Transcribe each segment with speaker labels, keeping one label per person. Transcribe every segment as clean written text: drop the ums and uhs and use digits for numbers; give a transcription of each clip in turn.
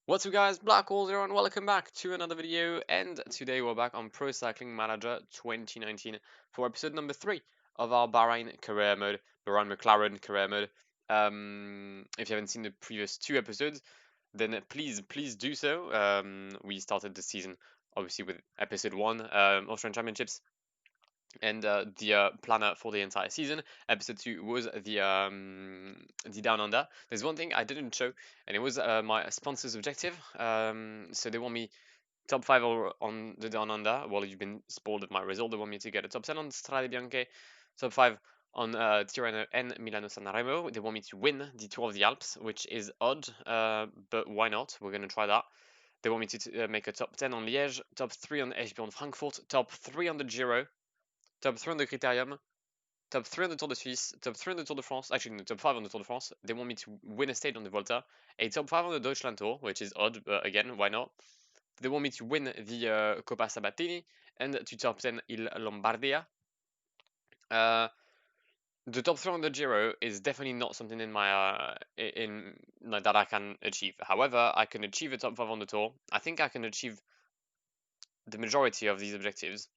Speaker 1: What's up guys, Blackwar here and welcome back to another video, and today we're back on Pro Cycling Manager 2019 for episode number 3 of our Bahrain career mode, Bahrain McLaren career mode. If you haven't seen the previous 2 episodes, then please do so. We started the season obviously with episode 1, Austrian Championships, and the planner for the entire season. Episode 2 was the Down Under. There's one thing I didn't show, and it was my sponsor's objective. So they want me top 5 on the Down Under. Well, you've been spoiled with my result. They want me to get a top 10 on Strade Bianche, top 5 on Tirreno and Milano Sanremo. They want me to win the Tour of the Alps, which is odd, but why not? We're going to try that. They want me to make a top 10 on Liège, top 3 on Eschborn Frankfurt, top 3 on the Giro, top 3 on the Critérium, top 3 on the Tour de Suisse, top 3 on the Tour de France, actually no, top 5 on the Tour de France. They want me to win a stage on the Volta, a top 5 on the Deutschland Tour, which is odd, but again, why not? They want me to win the Coppa Sabatini and to top 10 Il Lombardia. The top 3 on the Giro is definitely not something in my that I can achieve. However, I can achieve a top 5 on the Tour. I think I can achieve the majority of these objectives.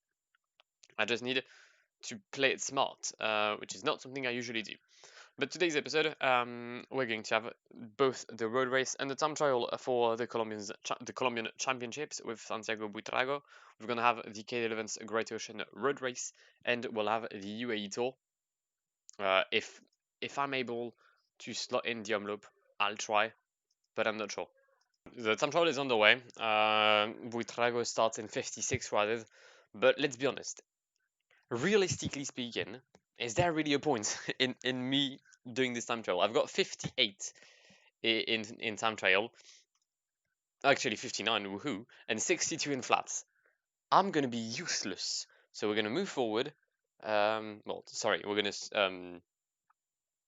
Speaker 1: I just need to play it smart, which is not something I usually do. But today's episode, we're going to have both the road race and the time trial for the Colombian Championships with Santiago Buitrago. We're going to have the K11's Great Ocean Road Race, and we'll have the UAE Tour. If I'm able to slot in the Omloop, I'll try, but I'm not sure. The time trial is underway. Buitrago starts in 56 riders, but let's be honest. Realistically speaking, is there really a point in me doing this time trial? I've got 58 in time trial, actually 59, woohoo, and 62 in flats. I'm gonna be useless. So we're gonna move forward. Well, sorry, we're gonna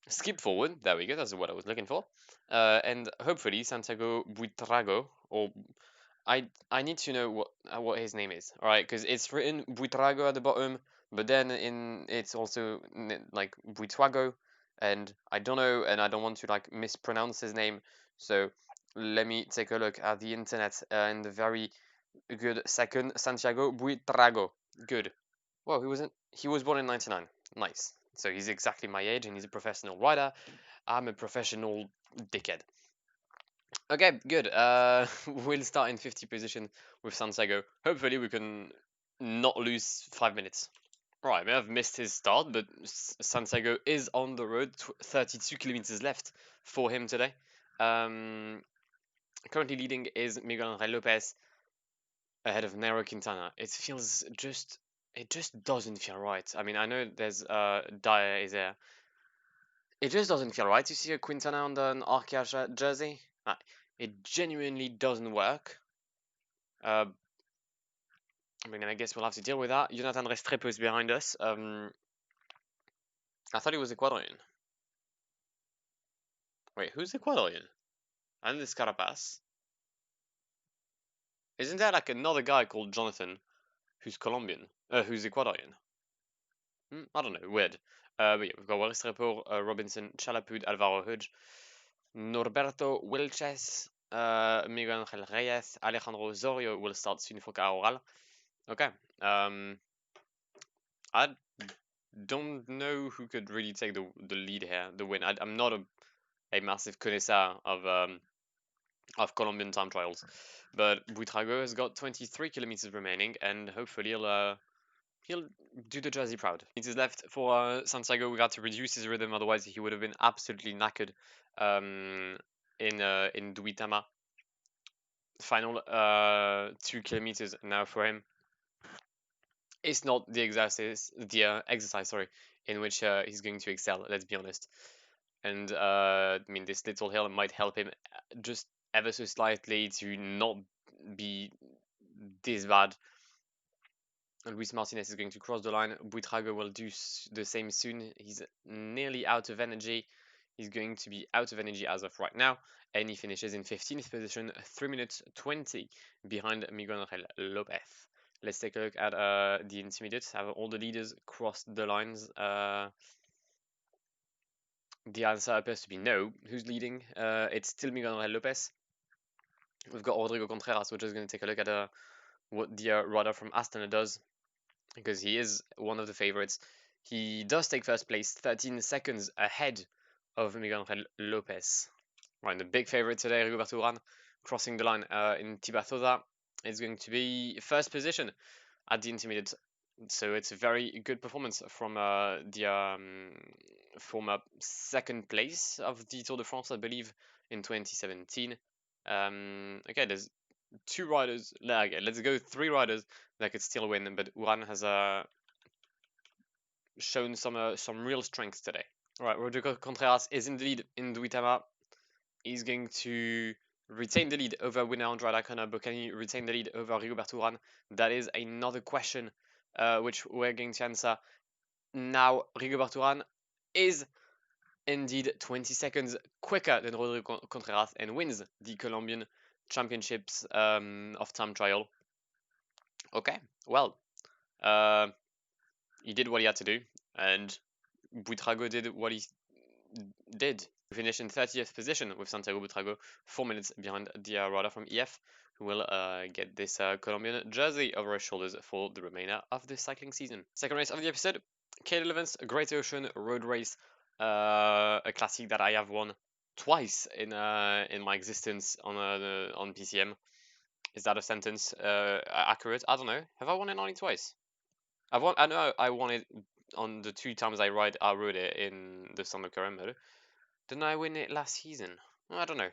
Speaker 1: skip forward. There we go. That's what I was looking for. And hopefully Santiago Buitrago, or I need to know what his name is. All right, because it's written Buitrago at the bottom, but then it's also like Buitrago, and I don't know, and I don't want to like mispronounce his name. So let me take a look at the internet in the very good second. Santiago Buitrago. Good. Well, he was born in '99. Nice. So he's exactly my age, and he's a professional rider. I'm a professional dickhead. Okay, good. We'll start in 50 position with Santiago. Hopefully we can not lose 5 minutes. Right, I may have missed his start, but Santiago is on the road. 32 kilometers left for him today. Currently leading is Miguel Angel Lopez ahead of Nairo Quintana. It just doesn't feel right. I mean, I know there's Dyer is there. It just doesn't feel right to see a Quintana on an Arkea jersey. It genuinely doesn't work. I mean, I guess we'll have to deal with that. Jonathan Restrepo is behind us. I thought he was Ecuadorian. Wait, who's Ecuadorian? And this Carapaz. Isn't there like another guy called Jonathan who's Colombian? Who's Ecuadorian? I don't know, weird. But yeah, we've got Restrepo, Robinson, Chalapud, Alvaro Hodge, Norberto Wilches, Miguel Angel Reyes, Alejandro Osorio will start soon for Caoral. Okay. I don't know who could really take the lead here, the win. I'm not a massive connoisseur of Colombian time trials, but Buitrago has got 23 kilometers remaining, and hopefully he'll do the jersey proud. It is left for Santiago. We got to reduce his rhythm, otherwise he would have been absolutely knackered in Duitama. Final 2 kilometers now for him. It's not the exercise, sorry, in which he's going to excel. Let's be honest. And I mean, this little hill might help him just ever so slightly to not be this bad. And Luis Martinez is going to cross the line. Buitrago will do the same soon. He's nearly out of energy. He's going to be out of energy as of right now. And he finishes in 15th position, 3 minutes 20 behind Miguel Angel Lopez. Let's take a look at the intermediates. Have all the leaders crossed the lines? The answer appears to be no. Who's leading? It's still Miguel Angel Lopez. we've got Rodrigo Contreras, which is going to take a look at what the rider from Astana does, because he is one of the favorites. He does take first place, 13 seconds ahead of Miguel Angel Lopez. Right, the big favorite today, Rigoberto Urán, crossing the line in Tibazosa, is going to be first position at the intermediate. So it's a very good performance from the former second place of the Tour de France, I believe, in 2017. Okay, there's two riders. Okay, let's go three riders that could still win, but Urán has shown some real strength today. All right, Rodrigo Contreras is in the lead in Duitama. He's going to retain the lead over winner Andrade Connor, but can he retain the lead over Rigoberto Urán? That is another question which we're going to answer now. Rigoberto Urán is indeed 20 seconds quicker than Rodrigo Contreras and wins the Colombian Championships of time trial. Okay, well, he did what he had to do, and Buitrago did what he did. We finished in 30th position with Santiago Buitrago, 4 minutes behind the rider from EF, who will get this Colombian jersey over his shoulders for the remainder of the cycling season. Second race of the episode, K11's Great Ocean Road Race, a classic that I have won twice in my existence on PCM. Is that a sentence accurate? I don't know. Have I won it only twice? I know I won it on the 2 times I rode it in the summer current mode. Didn't I win it last season? I don't know.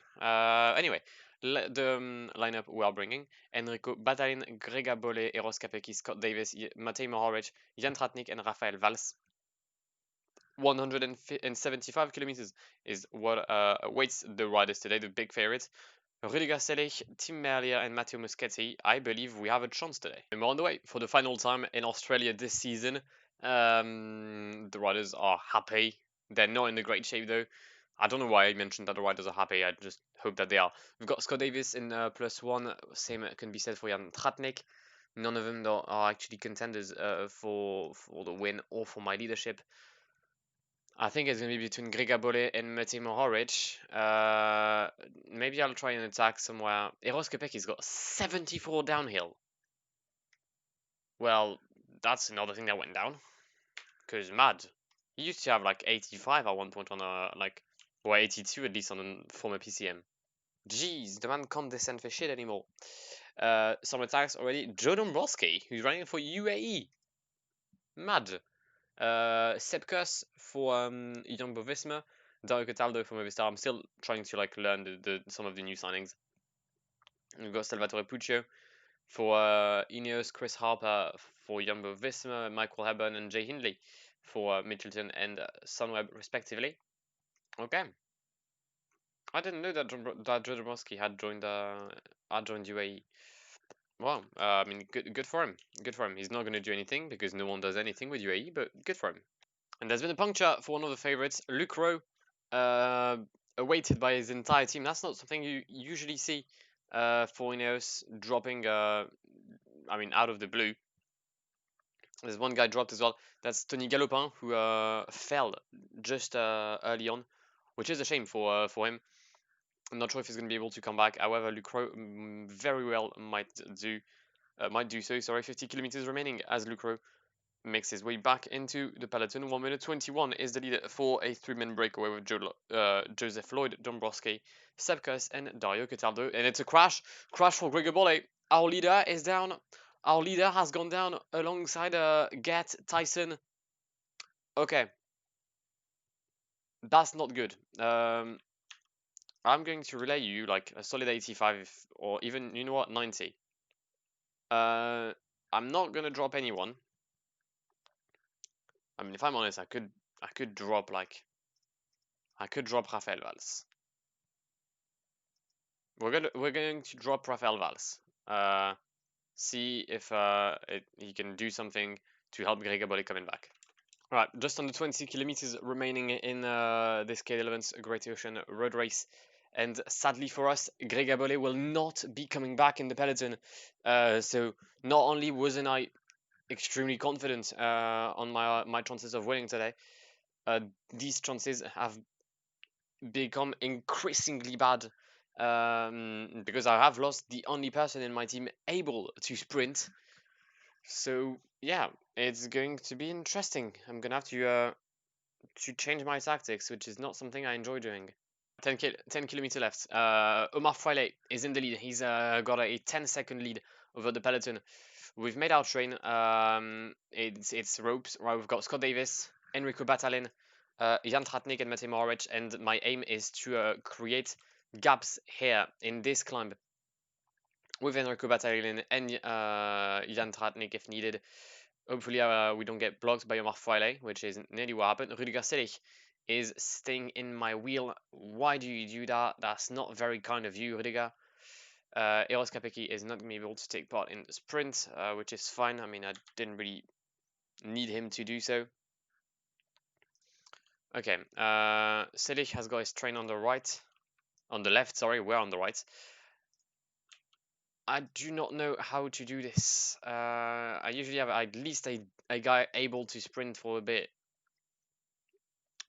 Speaker 1: Anyway, the lineup we are bringing: Enrico Batalin, Grega Bolle, Eros Capecchi, Scott Davis, Matej Mohoric, Jan Tratnik, and Rafael Valls. 175 kilometers is what awaits the riders today, the big favorites. Rüdiger Selig, Tim Merlier, and Matteo Muschetti. I believe we have a chance today. And we're on the way for the final time in Australia this season. The riders are happy. They're not in a great shape though. I don't know why I mentioned that the riders are happy. I just hope that they are. We've got Scott Davis in +1. Same can be said for Jan Tratnik. None of them are actually contenders for the win or for my leadership. I think it's going to be between Grega Bolle and Matej Mohoric. Maybe I'll try and attack somewhere. Eros Capecchi's got 74 downhill. Well, that's another thing that went down. Because mad. He used to have like 85 at one point on or 82 at least on a former PCM. Jeez, the man can't descend for shit anymore. Some attacks already. Joe Dombrowski, who's running for UAE. Mad. Sepkus for Jumbo Visma, Dario Cataldo for Movistar. I'm still trying to learn some of the new signings. We've got Salvatore Puccio for Ineos, Chris Harper for Jumbo Visma, Michael Hebben and Jay Hindley for Mitchelton and Sunweb respectively. Okay. I didn't know that Joe Dombrowski had joined UAE. Well, I mean, good for him. Good for him. He's not going to do anything because no one does anything with UAE, but good for him. And there's been a puncture for one of the favorites, Luke Rowe, awaited by his entire team. That's not something you usually see for Ineos dropping, out of the blue. There's one guy dropped as well. That's Tony Galopin, who fell just early on, which is a shame for him. I'm not sure if he's going to be able to come back. However, Luke Rowe very well might do so. Sorry, 50 kilometers remaining as Luke Rowe makes his way back into the peloton. 1 minute 21 is the lead for a 3-man breakaway with Joseph Lloyd, Dombrowski, Sepkus, and Dario Cataldo. And it's a crash for Grega Bolle. Our leader is down. Our leader has gone down alongside Gett, Tyson. Okay. That's not good. I'm going to relay you like a solid 85 or even, 90. I'm not going to drop anyone. I mean, if I'm honest, I could drop Rafael Valls. We're going to drop Rafael Valls. See if he can do something to help Grega Bolle coming back. All right, just under 20 kilometers remaining in this K11's Great Ocean Road Race. And sadly for us, Grega Bolle will not be coming back in the peloton. So not only wasn't I extremely confident on my chances of winning today, these chances have become increasingly bad because I have lost the only person in my team able to sprint. So yeah, it's going to be interesting. I'm gonna have to change my tactics, which is not something I enjoy doing. 10 kilometer left. Omar Friday is in the lead. He's got a 10-second lead over the peloton. We've made our train. It's ropes. Right, we've got Scott Davis, Enrico Batalin, Jan Tratnik, and Matej Mohoric. And my aim is to create gaps here in this climb with Enrico Batalin and Jan Tratnik if needed. Hopefully we don't get blocked by Omar Friday, which is nearly what happened. Rudiger Selig is staying in my wheel. Why do you do that? That's not very kind of you, Rudiger. Eros Capecchi is not going to be able to take part in the sprint, which is fine. I mean, I didn't really need him to do so. Okay, Selig has got his train on the right. On the left, sorry, we're on the right. I do not know how to do this. I usually have at least a guy able to sprint for a bit.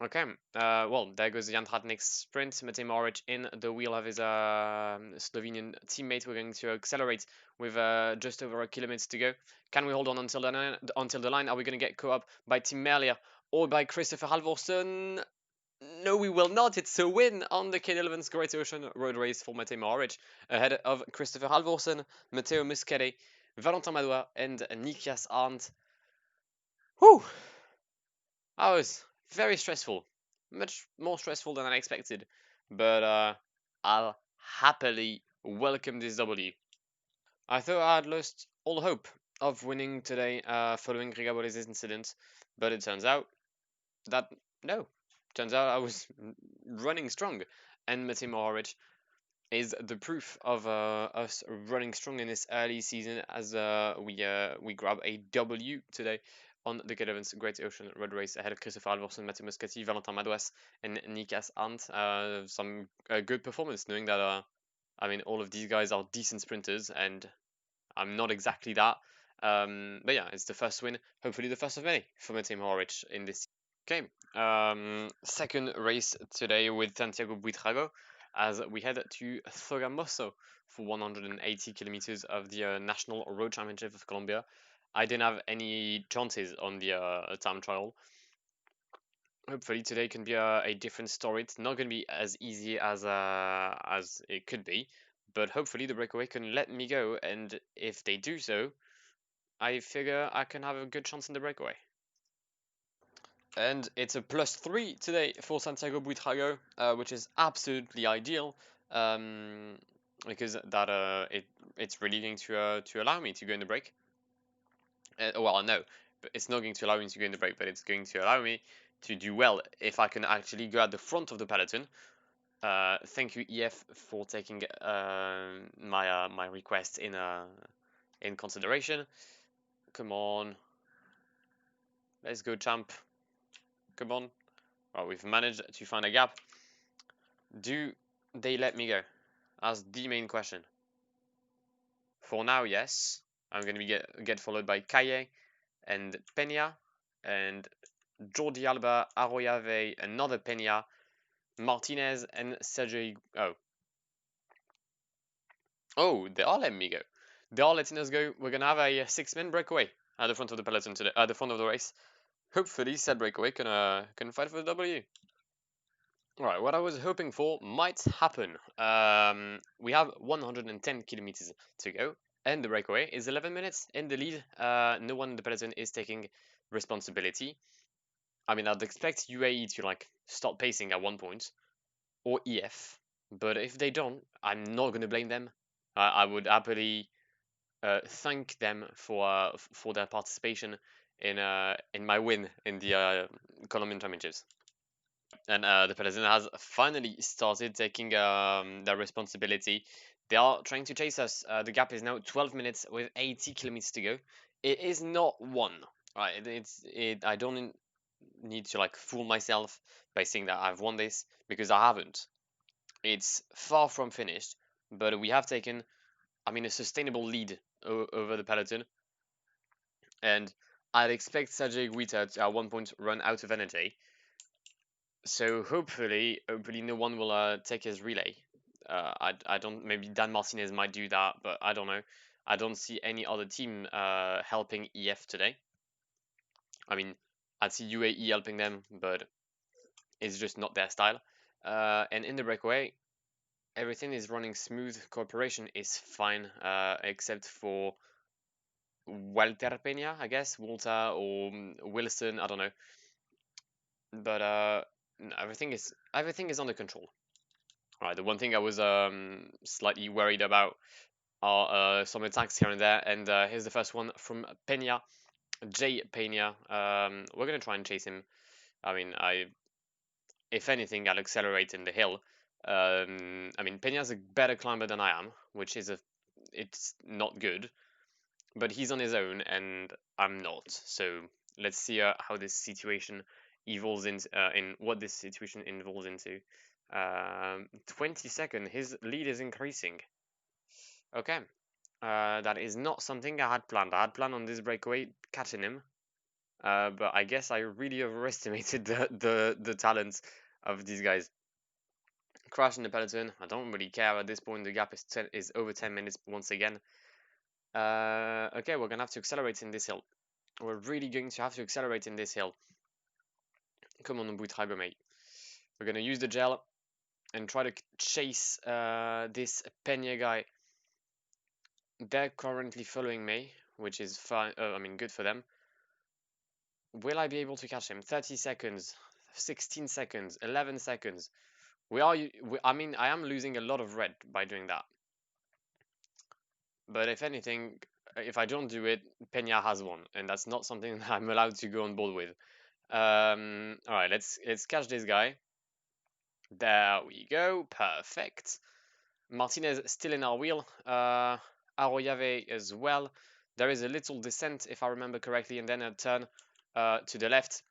Speaker 1: Okay, well, there goes Jan Tratnik's sprint. Matej Mohoric in the wheel of his Slovenian teammate. We're going to accelerate with just over a kilometer to go. Can we hold on until the line? Are we going to get caught up by Tim Merlier or by Christopher Halvorsen? No, we will not. It's a win on the K11's Great Ocean Road Race for Matej Mohoric, ahead of Christopher Halvorsen, Matteo Muschietti, Valentin Madois, and Nikias Arndt. Whew! That was very stressful. Much more stressful than I expected. But I'll happily welcome this W. I thought I had lost all hope of winning today following Rigabore's incident, but it turns out that no. Turns out I was running strong, and Matej Mohoric is the proof of us running strong in this early season as we grab a W today on the K11's Great Ocean Road Race ahead of Christopher Halvorsen, Matthew Muschietti, Valentin Madois, and Nikias Arndt. Some good performance, knowing that I mean all of these guys are decent sprinters, and I'm not exactly that. But yeah, it's the first win, hopefully the first of many for Matej Mohoric in this. Okay, second race today with Santiago Buitrago as we head to Sogamoso for 180 kilometers of the National Road Championship of Colombia. I didn't have any chances on the time trial. Hopefully today can be a different story. It's not going to be as easy as it could be, but hopefully the breakaway can let me go, and if they do so, I figure I can have a good chance in the breakaway. And it's a +3 today for Santiago Buitrago, which is absolutely ideal, because that it's really going to allow me to go in the break. Well, no, but it's not going to allow me to go in the break, but it's going to allow me to do well if I can actually go at the front of the peloton. Thank you, EF, for taking my request in consideration. Come on, let's go, champ. Come on. Well, we've managed to find a gap. Do they let me go? That's the main question. For now, yes. I'm going to get followed by Calle and Peña and Jordi Alba, Arroyave, another Peña, Martinez, and Sergio. Oh, they are letting me go. They are letting us go. We're going to have a 6-man breakaway at the front of the peloton today, at the front of the race. Hopefully, said breakaway can fight for the W. Alright, what I was hoping for might happen. We have 110 kilometers to go, and the breakaway is 11 minutes in the lead. No one in the peloton is taking responsibility. I mean, I'd expect UAE to like stop pacing at one point, or EF, but if they don't, I'm not going to blame them. I would happily thank them for their participation in my win in the Colombian Championships. And the peloton has finally started taking their responsibility. They are trying to chase us. The gap is now 12 minutes with 80 kilometers to go. It is not one. Right? I don't need to like fool myself by saying that I've won this, because I haven't. It's far from finished, but we have taken, I mean, a sustainable lead over the peloton. And I'd expect Sergio Guita to at one point run out of energy. So hopefully no one will take his relay. I don't. Maybe Dan Martinez might do that, but I don't know. I don't see any other team helping EF today. I mean, I'd see UAE helping them, but it's just not their style. And in the breakaway, everything is running smooth. Cooperation is fine, except for Walter Peña, I guess, Walter or Wilson. I don't know, but no, everything is under control. All right, the one thing I was slightly worried about are some attacks here and there, and here's the first one from Peña, J Peña. We're gonna try and chase him. I mean, if anything, I'll accelerate in the hill. I mean, Peña's a better climber than I am, which is it's not good, but he's on his own and I'm not. So let's see how this situation evolves in what this situation evolves into. 22nd, his lead is increasing. Okay, that is not something I had planned. I had planned on this breakaway catching him, but I guess I really overestimated the talents of these guys. Crash in the peloton. I don't really care at this point. The gap is over 10 minutes once again. Okay, we're gonna have to accelerate in this hill. We're really going to have to accelerate in this hill. Come on, Buitrago, mate. We're gonna use the gel and try to chase this Peña guy. They're currently following me, which is fine. I mean, good for them. Will I be able to catch him? 30 seconds, 16 seconds, 11 seconds. I mean, I am losing a lot of red by doing that. But if anything, if I don't do it, Peña has won, and that's not something that I'm allowed to go on board with. All right, let's catch this guy. There we go, perfect. Martinez still in our wheel. Arroyave as well. There is a little descent, if I remember correctly, and then a turn to the left.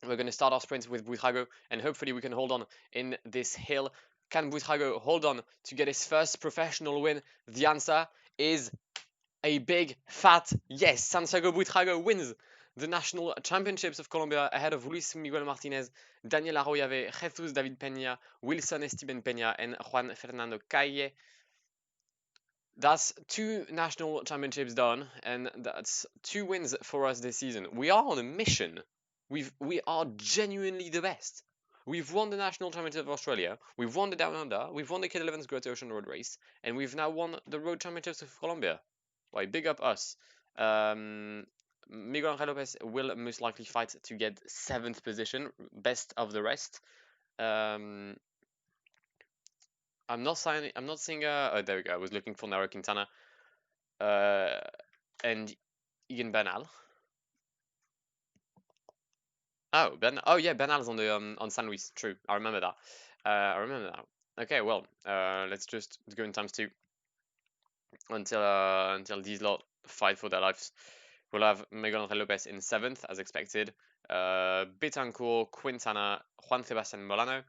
Speaker 1: We're going to start our sprint with Buitrago, and hopefully we can hold on in this hill. Can Buitrago hold on to get his first professional win? The answer is a big fat yes. Santiago Buitrago wins the National Championships of Colombia ahead of Luis Miguel Martinez, Daniel Arroyave, Jesus David Peña, Wilson Esteban Peña, and Juan Fernando Calle. That's 2 national championships done, and that's 2 wins for us this season. We are on a mission. We are genuinely the best. We've won the national championship of Australia. We've won the Down Under. We've won the Kid 11's Great Ocean Road Race, and we've now won the Road Championships of Colombia. Why, big up us. Miguel Angel Lopez will most likely fight to get 7th position, best of the rest. I'm not seeing. Oh, there we go. I was looking for Nairo Quintana and Ian Bernal. Oh, Oh yeah, Bernal's on the on San Luis. True, I remember that. I remember that. Okay, well, let's just go in times 2 until these lot fight for their lives. We'll have Miguel Angel Lopez in 7th, as expected. Betancourt, Quintana, Juan Sebastian Molano,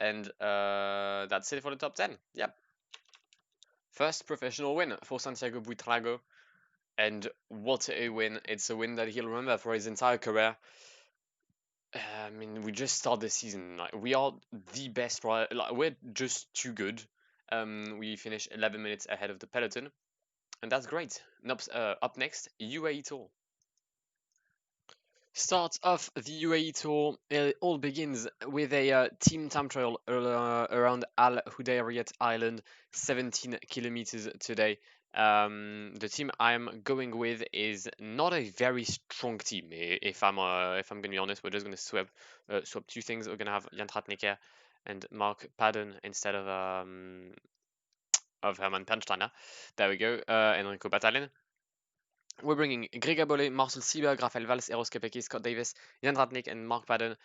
Speaker 1: and that's it for the top 10. Yep. First professional win for Santiago Buitrago, and what a win! It's a win that he'll remember for his entire career. I mean, we just started the season. Like, we are the best. Like, we're just too good. We finished 11 minutes ahead of the peloton, and that's great. Up next, UAE Tour. Start off the UAE Tour. It all begins with a team time trial around Al Hudayriyat Island, 17 kilometers today. The team I'm going with is not a very strong team. If I'm going to be honest, we're just going to swap 2 things. We're going to have Jan Tratneker and Mark Padden instead of Herman Pensteiner. There we go. Enrico Batalin. We're bringing Grega Bolle, Marcel Sieberg, Rafael Valls, Eros Kopecky, Scott Davis, Jan Ratnik, and Mark Padden.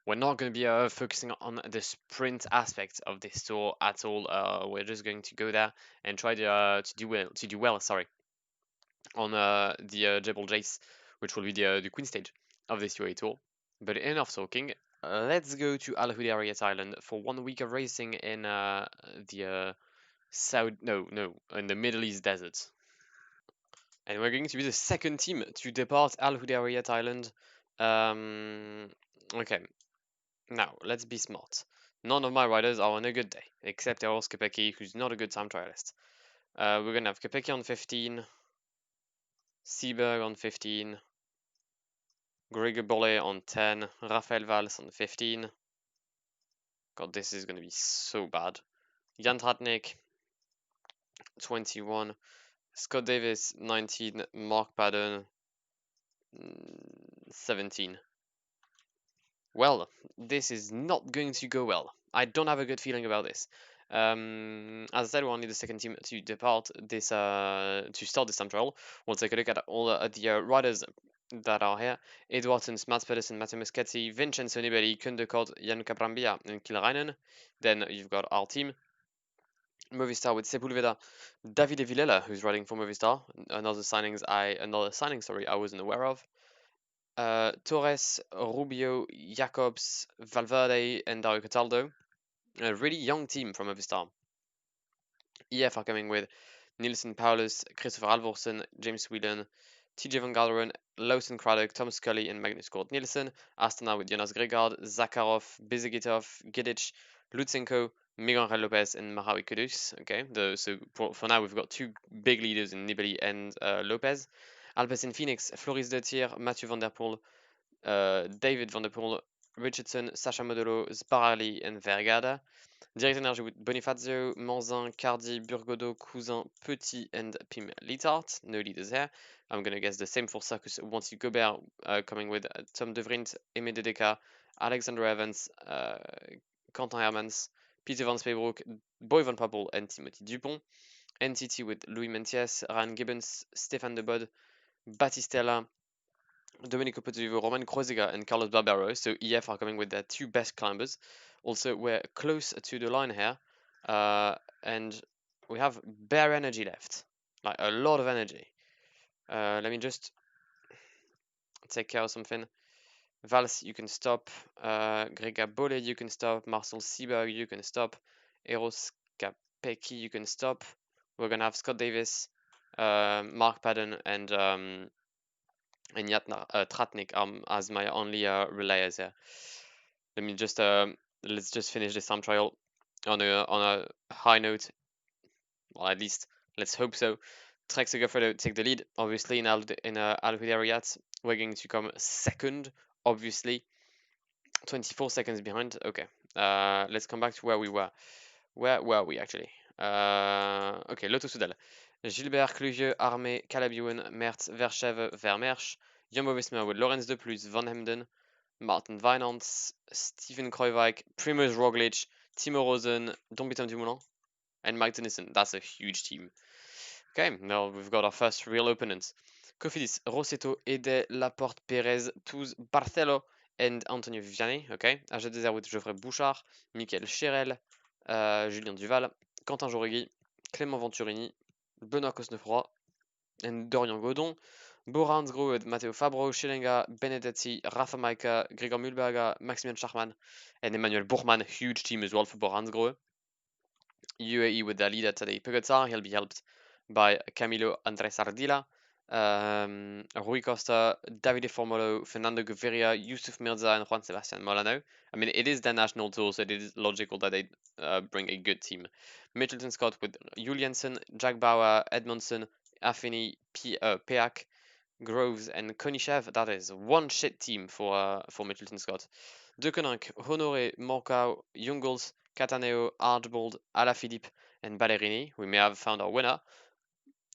Speaker 1: We're not going to be focusing on the sprint aspect of this tour at all. We're just going to go there and try to do well. Sorry, on the Jebel Jace, which will be the Queen stage of this UAE Tour. But enough talking. Let's go to Al Hudayriyat Island for 1 week of racing in the in the Middle East desert. And we're going to be the second team to depart Al Hudayriyat Island. Okay, now let's be smart. None of my riders are on a good day, except Eros Kopecky, who's not a good time trialist. We're gonna have Kopecky on 15, Seberg on 15, Gregor Bolle on 10, Rafael Valls on 15. God, this is gonna be so bad. Jan Tratnik, 21. Scott Davis, 19. Mark Padden, 17. Well, this is not going to go well. I don't have a good feeling about this. As I said, we're only the second team to depart this to start this time trial. We'll take a look at all the riders that are here: Edwardsons, Mats Pedersen, Matteo Moschetti, Vincenzo Nibali, Kundekort, Jan Cabrambia, and Kilrainen. Then you've got our team: Movistar with Sepulveda, Davide Villela, who's riding for Movistar. Another signing, I wasn't aware of. Torres, Rubio, Jacobs, Valverde, and Dario Cataldo. A really young team from Movistar. EF are coming with Nielsen Paulus, Christopher Alvorsen, James Whelan, TJ Van Garderen, Lawson Craddock, Tom Scully, and Magnus Cort Nielsen. Astana with Jonas Gregard, Zakharov, Bizegitov, Gidic, Lutsenko, Miguel Angel Lopez, and Mahawi Kudus. Okay, so for now we've got two big leaders in Nibali and Lopez. Alpecin Phoenix, Floris Detier, Mathieu Van Der Poel, David Van Der Poel, Richardson, Sacha Modolo, Sbarali, and Vergada. Direct Energy with Bonifazio, Manzin, Cardi, Burgodo, Cousin, Petit, and Pim Littart. No leaders here. I'm going to guess the same for Circus Wanty Gobert, coming with Tom De Vriend, Aimé Dedeka, Alexander Evans, Quentin Hermans, Peter Van Speybroek, Boy Van Pappel, and Timothy Dupont. NTT with Louis Mentiès, Ryan Gibbons, Stéphane de Bod, Battistella, Domenico Pozzovivo, Roman Kreuziger, and Carlos Barbero. So EF are coming with their two best climbers. Also, we're close to the line here, and we have bare energy left, like a lot of energy. Let me just take care of something. Vals, you can stop. Grega Bolle, you can stop. Marcel Seberg, you can stop. Eros Capecchi, you can stop. We're gonna have Scott Davis, Mark Padden, and Tratnik as my only relayers here. Let me just let's just finish this time trial on a high note. Well, at least let's hope so. Trek Segafredo take the lead, obviously in Alhudariat. We're going to come second, obviously. 24 seconds behind. Okay. Let's come back to where we were. Where were we actually? Okay, Lotto Soudal. Gilbert, Cluvieux, Armé, Calabion, Mertz, Verscheve, Vermersch, Jumbo Visma with Lorenz de Plus, Van Hemden, Martin Weinants, Steven Kruijwijk, Primoz Roglic, Timo Rosen, Dombiton Dumoulin, and Mike Tennyson. That's a huge team. Okay, now we've got our first real opponents. Cofidis, Rossetto, Ede, Laporte, Perez, Touz, Barthelo, and Antonio Viviani. Okay, AG2R with Geoffrey Bouchard, Michael Cherel, Julien Duval, Quentin Jauregui, Clément Venturini, Benoît Cosnefroy, and Dorian Godon. Boransgro with Matteo Fabro, Schillinga, Benedetti, Rafa Maika, Gregor Mühlberger, Maximilian Schachmann, and Emmanuel Buchmann. Huge team as well for Boransgro. UAE with their leader Tadej Pogacar. He'll be helped by Camilo Andres Ardila, Rui Costa, Davide Formolo, Fernando Gaviria, Yusuf Mirza, and Juan Sebastian Molano. I mean, it is their national tour, so it is logical that they bring a good team. Mitchelton Scott with Julianson, Jack Bauer, Edmondson, Affini, Peak, Groves, and Konishev. That is one shit team for Mitchelton Scott. De Koninck, Honoré, Morcau, Jungels, Cataneo, Archbold, Alaphilippe, and Ballerini. We may have found our winner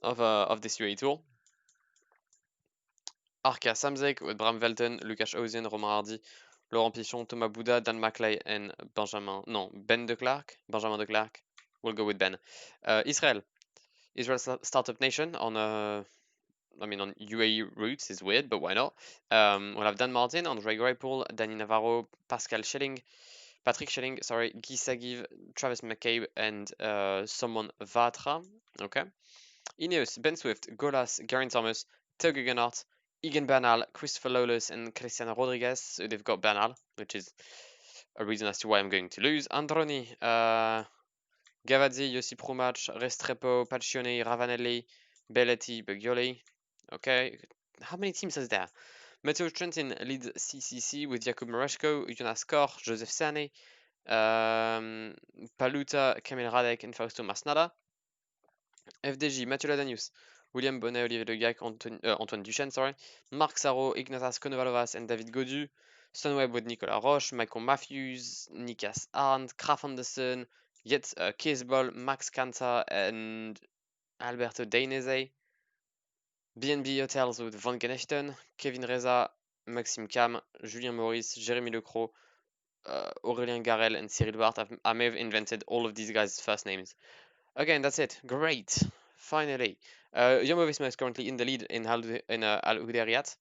Speaker 1: of this UAE Tour. Arca Samzek with Bram Velten, Lucas Ozen, Romain Hardy, Laurent Pichon, Thomas Bouda, Dan Maclay, and Ben de Klerk. Benjamin de Klerk. We'll go with Ben. Israel Startup Nation on on UAE routes is weird, but why not? We'll have Dan Martin, Andre Greipel, Danny Navarro, Pascal Schilling, Patrick Schilling, sorry, Guy Sagiv, Travis McCabe, and someone Vatra. Okay. Ineos, Ben Swift, Golas, Geraint Thomas, Theo Gegenhardt, Egan Bernal, Christopher Lawless, and Cristiano Rodriguez. So they've got Bernal, which is a reason as to why I'm going to lose. Androni, Gavazzi, Yossi Prumach, Restrepo, Paccioni, Ravanelli, Belletti, Bugioli. Okay, how many teams is there? Matteo Trentin leads CCC with Jakub Mareshko, Jonas Koch, Joseph Sane, Paluta, Kamil Radek, and Fausto Masnada. FDJ, Mathieu Ladanius, William Bonnet, Olivier Legac, Antoine Duchesne, sorry. Marc Sarro, Ignatas Konovalovas, and David Godu. Sunweb with Nicolas Roche, Michael Matthews, Nikas Arndt, Kraf Anderson, Jets Keesbol, Max Kanta, and Alberto Dainese. BNB Hotels with Van Genechten, Kevin Reza, Maxime Cam, Julien Maurice, Jérémy Lecros, Aurélien Garel, and Cyril Bart. I may have invented all of these guys' first names. Okay, and that's it. Great. Finally. Jumbo-Visma is currently in the lead in Al Hudayriyat.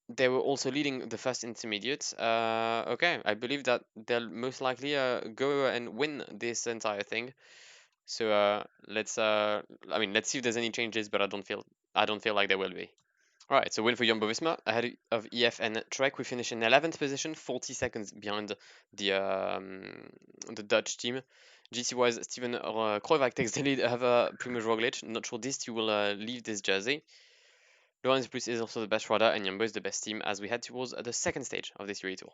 Speaker 1: They were also leading the first intermediate. Okay, I believe that they'll most likely go and win this entire thing. So let's see if there's any changes, but I don't feel like there will be. All right, so win for Jumbo-Visma ahead of EF and Trek. We finish in 11th position, 40 seconds behind the Dutch team. GC-wise, Steven Kruijvaart takes the lead over Primož Roglic. Not sure these two will leave this jersey. Lorenz Plus is also the best rider, and Jumbo is the best team as we head towards the second stage of this UAE Tour.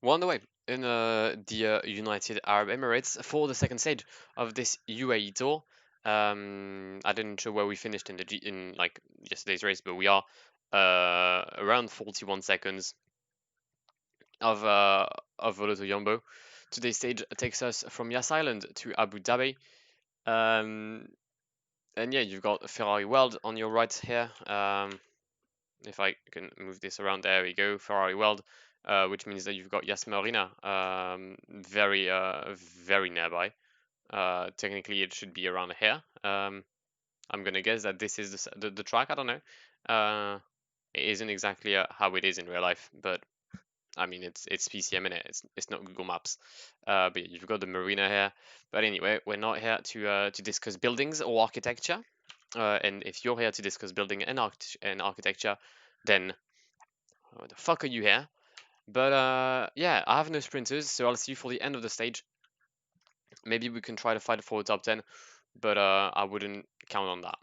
Speaker 1: We're on the way in the United Arab Emirates for the second stage of this UAE Tour. I didn't show where we finished in like yesterday's race, but we are around 41 seconds of Volo to Jumbo. Today's stage takes us from Yas Island to Abu Dhabi. And yeah, you've got Ferrari World on your right here. If I can move this around, there we go, Ferrari World, which means that you've got Yas Marina very nearby. Technically, it should be around here. I'm gonna guess that this is the track. I don't know. It isn't exactly how it is in real life, but I mean it's PCM in it. It's not Google Maps. But yeah, you've got the marina here. But anyway, we're not here to discuss buildings or architecture. And if you're here to discuss building and architecture, then what the fuck are you here? But yeah, I have no sprinters, so I'll see you for the end of the stage. Maybe we can try to fight for the top 10, but I wouldn't count on that.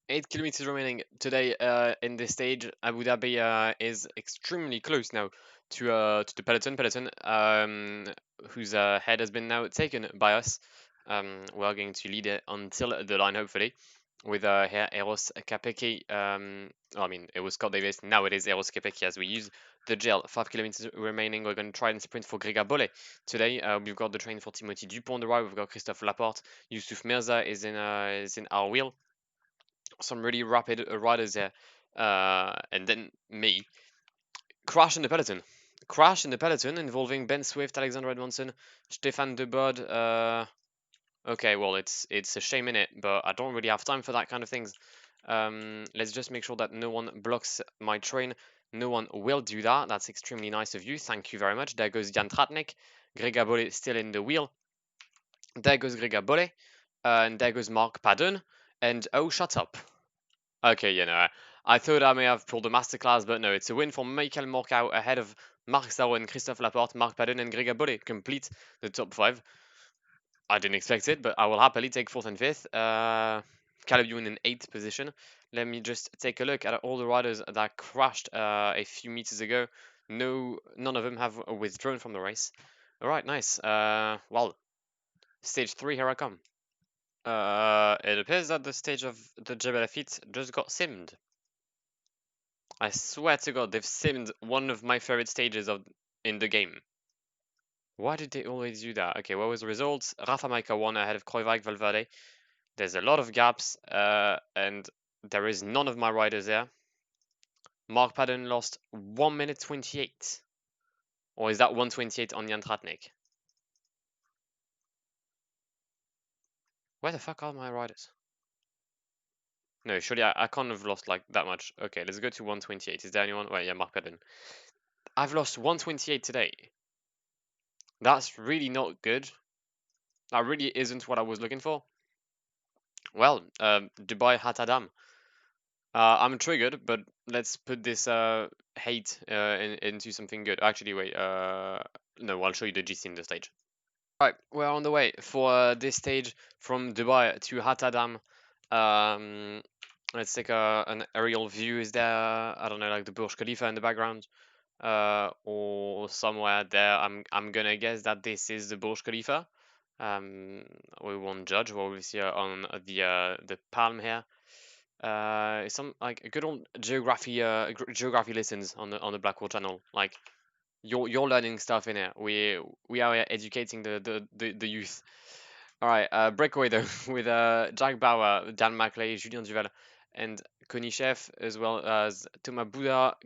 Speaker 1: 8 kilometers remaining today in this stage. Abu Dhabi is extremely close now to the peloton, whose head has been now taken by us. We are going to lead it until the line, hopefully, with here Eros Capecchi. I mean, it was Scott Davis. Now it is Eros Capecchi as we use the gel. 5 kilometers remaining. We're going to try and sprint for Grega Bolle today. We've got the train for Timothy Dupont on the right. We've got Christophe Laporte. Yusuf Mirza is in our wheel. Some really rapid riders here, and then me. Crash in the peloton involving Ben Swift, Alexander Edmondson, Stefan de Bod. Okay, well it's a shame in it, but I don't really have time for that kind of things. Let's just make sure that no one blocks my train. No one will do that. That's extremely nice of you. Thank you very much. There goes Jan Tratnik. Grega Bolle still in the wheel. There goes Grega Bolle. And there goes Mark Padden. And oh, shut up. Okay, you know, I thought I may have pulled a masterclass, but no, it's a win for Michael Morkau ahead of Marc Sarro and Christophe Laporte, Mark Padden and Grega Bolle complete the top 5. I didn't expect it, but I will happily take 4th and 5th. Caleb Ewan in 8th position. Let me just take a look at all the riders that crashed a few meters ago. None of them have withdrawn from the race. All right, nice. Well, stage 3, here I come. It appears that the stage of the Jebel Afit just got simmed. I swear to God, they've simmed one of my favorite stages in the game. Why did they always do that? Okay, what was the results? Rafa Maika won ahead of Kruijvaart Valverde. There's a lot of gaps, and there is none of my riders there. Mark Padden lost 1 minute 28. Or is that 1:28 on Jan Tratnik? Where the fuck are my riders? No, surely I can't have lost like that much. Okay, let's go to 1:28. Is there anyone? Well, yeah, Mark Padden. I've lost 1:28 today. That's really not good. That really isn't what I was looking for. Well, Dubai Hatadam. I'm triggered, but let's put this hate into something good. Actually, wait. No, I'll show you the GC in the stage. Right, we're on the way for this stage from Dubai to Hatadam. Let's take an aerial view. Is there, I don't know, like the Burj Khalifa in the background? or somewhere there. I'm gonna guess that this is the Burj Khalifa. We won't judge. We're obviously on the palm here. Some like good old geography lessons on the Blackwar channel. Like you're learning stuff in here. We are educating the youth. All right, breakaway though with Jack Bauer, Dan Maclay, Julien Duval, and Konichev, as well as Thomas Bouda,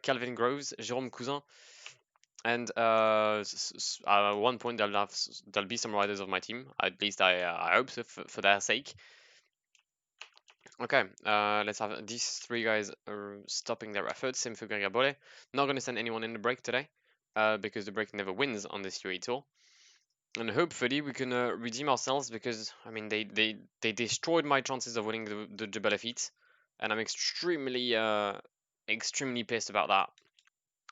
Speaker 1: Calvin Groves, Jérôme Cousin, and at one point there'll be some riders of my team. At least I hope so for their sake. Okay, let's have these three guys stopping their efforts. Same for Grigabole. Not going to send anyone in the break today, because the break never wins on this UAE Tour. And hopefully we can redeem ourselves, because I mean they destroyed my chances of winning the Jebel Afit, and I'm extremely pissed about that.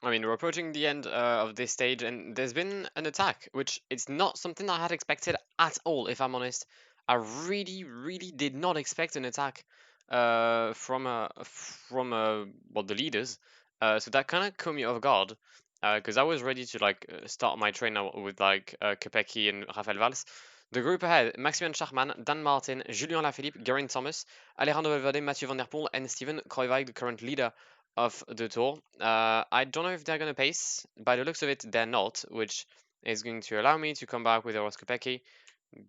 Speaker 1: I mean, we're approaching the end of this stage, and there's been an attack, which it's not something I had expected at all, if I'm honest. I really did not expect an attack from well, the leaders. So that kind of caught me off guard, because I was ready to like start my train now with like Kopecky and Rafael Valls. The group ahead: Maximilian Schachmann, Dan Martin, Julien Lafilippe, Geraint Thomas, Alejandro Valverde, Mathieu Van Der Poel, and Steven Kruijswijk, the current leader of the tour. I don't know if they're going to pace. By the looks of it, they're not, which is going to allow me to come back with Eros Kopecky.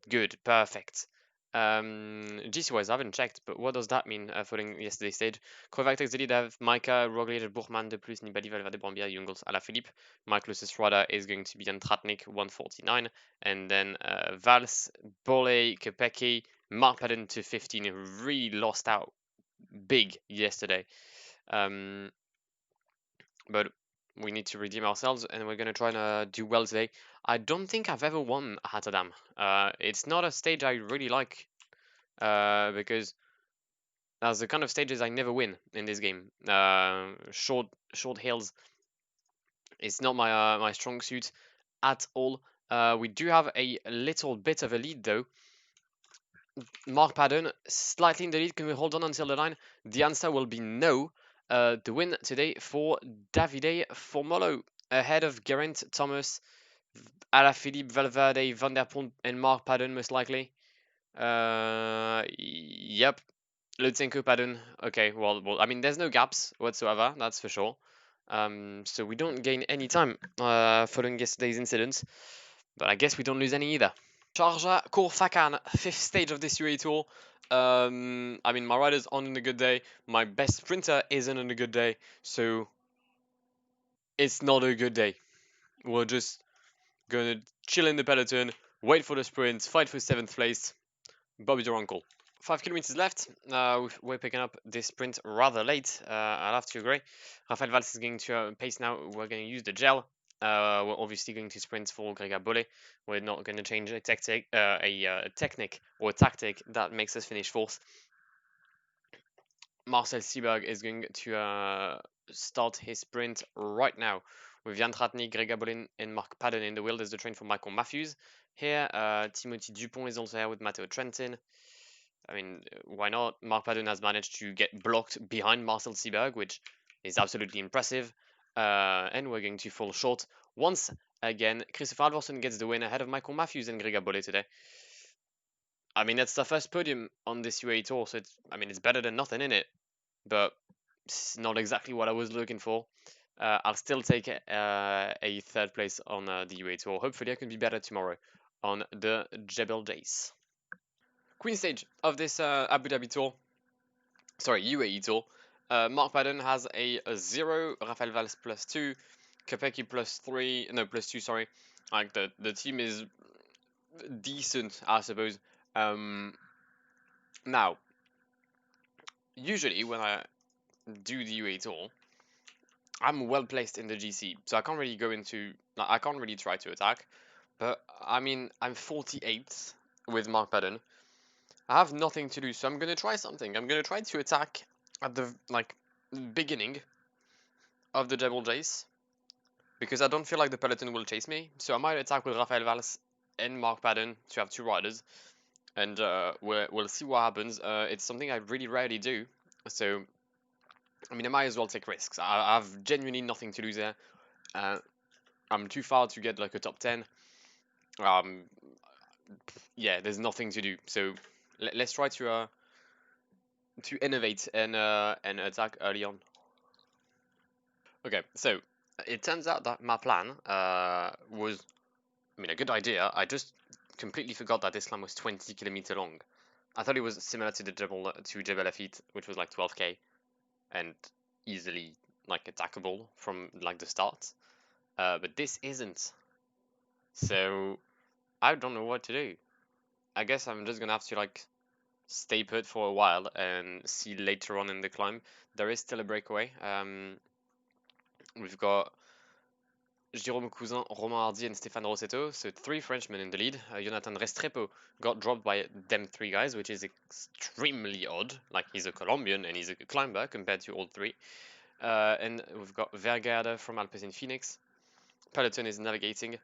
Speaker 1: Good, perfect. GC-wise, I haven't checked, but what does that mean following yesterday's stage? Kruijswijk takes the lead. I have Maika, Roglic, Buchmann, De Plus, Nibali, Valverde, Brambilla, Jungels, Alaphilippe. My closest rider is going to be Jan Tratnik, 149, and then Valls, Bolle, Kopecky, Mark Padden to 15, really lost out big yesterday. But we need to redeem ourselves, and we're going to try and do well today. I don't think I've ever won a Hatterdam. It's not a stage I really like, because that's the kind of stages I never win in this game. Short hills, it's not my strong suit at all. We do have a little bit of a lead though. Mark Padden slightly in the lead. Can we hold on until the line? The answer will be no. The win today for Davide Formolo, ahead of Geraint Thomas, Alaphilippe, Valverde, Van Der Poel, and Mark Padden, most likely. Yep. Lutsenko, Padden. Okay, well, I mean, there's no gaps whatsoever, that's for sure. So we don't gain any time following yesterday's incident, but I guess we don't lose any either. Sharjah Khor-Fakkan, 5th stage of this UAE Tour. I mean, my rider's on a good day. My best sprinter isn't on a good day, so it's not a good day. We're just gonna chill in the peloton, wait for the sprint, fight for 7th place. Bobby's your uncle. 5 kilometers left. We're picking up this sprint rather late. I'll have to agree. Rafael Valls is going to pace now. We're going to use the gel. We're obviously going to sprint for Grigabole. We're not going to change a technique or a tactic that makes us finish 4th. Marcel Sieberg is going to start his sprint right now with Jan Tratnik, Grigabole, and Mark Padden in the wheel. There's the train for Michael Matthews. Here, Timothy Dupont is also here with Matteo Trentin. I mean, why not? Mark Padden has managed to get blocked behind Marcel Sieberg, which is absolutely impressive. And we're going to fall short once again. Christopher Alvorson gets the win ahead of Michael Matthews and Grigabole today. I mean, that's the first podium on this UAE Tour, so it's better than nothing in it, but it's not exactly what I was looking for. I'll still take a 3rd place on the UAE Tour. Hopefully, I can be better tomorrow on the Jebel Jais. Queen stage of this Abu Dhabi Tour. Sorry, UAE Tour. Mark Padden has a 0, Rafael Valls +2, Kopecky +3, no, +2, sorry. Like, the team is decent, I suppose. Now, usually when I do the UAE Tour, I'm well placed in the GC, so I can't really I can't really try to attack. But, I mean, I'm 48th with Mark Padden. I have nothing to do, so I'm going to try something. I'm going to try to attack at the, beginning of the Jebel Jais, because I don't feel like the peloton will chase me. So I might attack with Rafael Valls and Mark Padden to have 2 riders, and we'll see what happens. It's something I really rarely do, so I mean, I might as well take risks. I've genuinely nothing to lose there. Uh, I'm too far to get like a top 10. Um, yeah, there's nothing to do. So let's try to innovate and attack early on. Okay, so it turns out that my plan was, I mean, a good idea. I just completely forgot that this climb was 20 km long. I thought it was similar to the Jebel Lafitte, which was like 12k and easily like attackable from like the start. But this isn't. So I don't know what to do. I guess I'm just gonna have to like stay put for a while and see later on in the climb. There is still a breakaway. We've got Jérôme Cousin, Romain Hardy, and Stéphane Rossetto. So 3 Frenchmen in the lead. Jonathan Restrepo got dropped by them 3 guys, which is extremely odd. Like he's a Colombian and he's a climber compared to all 3. And we've got Vergade from Alpecin Phoenix. Peloton is navigating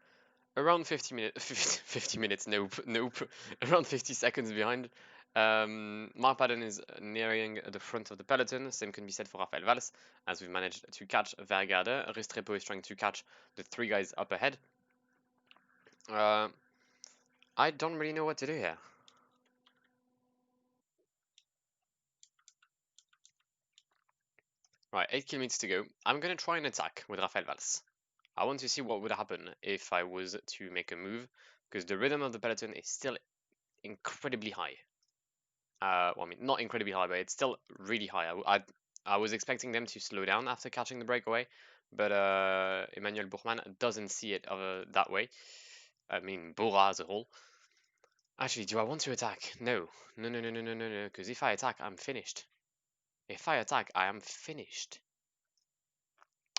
Speaker 1: around 50 minutes. 50 minutes, nope. Around 50 seconds behind. Mark Padden is nearing the front of the peloton. Same can be said for Rafael Valls, as we've managed to catch Vergade. Restrepo is trying to catch the 3 guys up ahead. I don't really know what to do here. Right, 8 kilometers to go. I'm gonna try an attack with Rafael Valls. I want to see what would happen if I was to make a move, because the rhythm of the peloton is still incredibly high. Well, I mean, not incredibly high, but it's still really high. I was expecting them to slow down after catching the breakaway, but Emmanuel Buchmann doesn't see it that way. I mean, Bora as a whole. Actually, do I want to attack? No. No, no, no, no, no, no, no, because if I attack, I'm finished. If I attack, I am finished.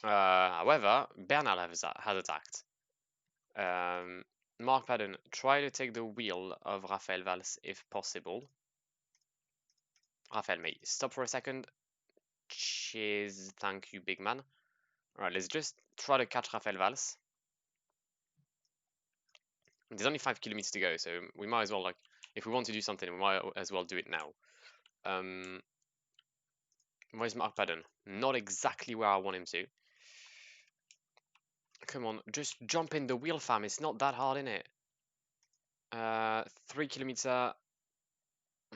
Speaker 1: However, Bernal has attacked. Mark Padden, try to take the wheel of Rafael Valls if possible. Rafael, mate, stop for a second. Cheers, thank you, big man. Alright, let's just try to catch Rafael Valls. There's only 5 kilometers to go, so we might as well, like, if we want to do something, we might as well do it now. Where's Mark Padden? Not exactly where I want him to. Come on, just jump in the wheel, fam. It's not that hard, innit? 3 kilometer.